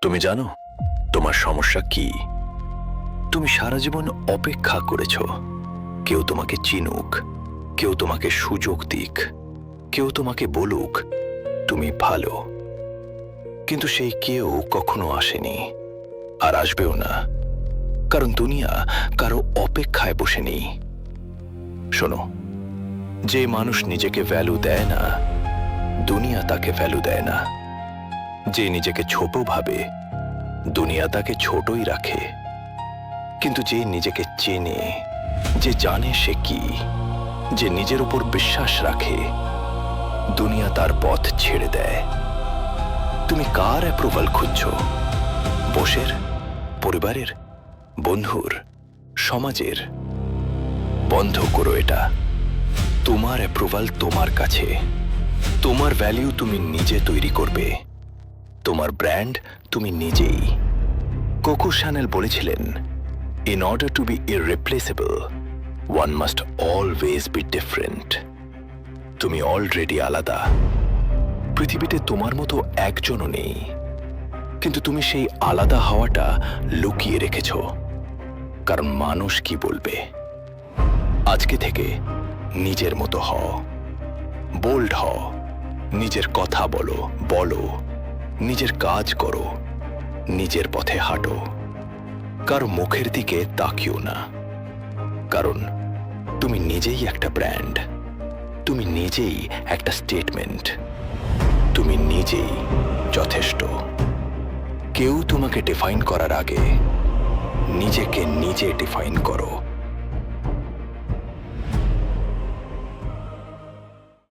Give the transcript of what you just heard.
তুমি জানো তোমার সমস্যা কি? তুমি সারা জীবন অপেক্ষা করেছ কেউ তোমাকে চিনুক, কেউ তোমাকে সুযোগ দিক, কেউ তোমাকে বলুক তুমি ভালো। কিন্তু সেই কেউ কখনো আসেনি, আর আসবেও না, কারণ দুনিয়া কারো অপেক্ষায় বসে নেই। শোনো, যে মানুষ নিজেকে ভ্যালু দেয় না, দুনিয়া তাকে ভ্যালু দেয় না। যে নিজেকে ছোট ভাবে, দুনিয়া তাকে ছোটই রাখে। কিন্তু যে নিজেকে চেনে, যে জানে সে কি, যে নিজের উপর বিশ্বাস রাখে, দুনিয়া তার পথ ছেড়ে দেয়। তুমি কার অ্যাপ্রুভাল খুঁজছ? বসের, পরিবারের, বন্ধুর, সমাজের? বন্ধ করো এটা। তোমার অ্যাপ্রুভাল তোমার কাছে। তোমার ভ্যালিউ তুমি নিজে তৈরি করবে। তোমার ব্র্যান্ড তুমি নিজেই। কোকো শ্যানেল বলেছিলেন, in order to be irreplaceable, one must always be different. তুমি অলরেডি আলাদা। পৃথিবীতে তোমার মতো একজনও নেই, কিন্তু তুমি সেই আলাদা হওয়াটা লুকিয়ে রেখেছ। কারণ মানুষ কি বলবে? আজকে থেকে নিজের মতো হও, বোল্ড হও, নিজের কথা বলো, নিজের কাজ করো, নিজের পথে হাঁটো। কারো মুখের দিকে তাকিও না, কারণ তুমি নিজেই একটা ব্র্যান্ড, তুমি নিজেই একটা স্টেটমেন্ট, তুমি নিজেই যথেষ্ট। কেউ তোমাকে ডিফাইন করার আগে নিজেকে নিজে ডিফাইন করো।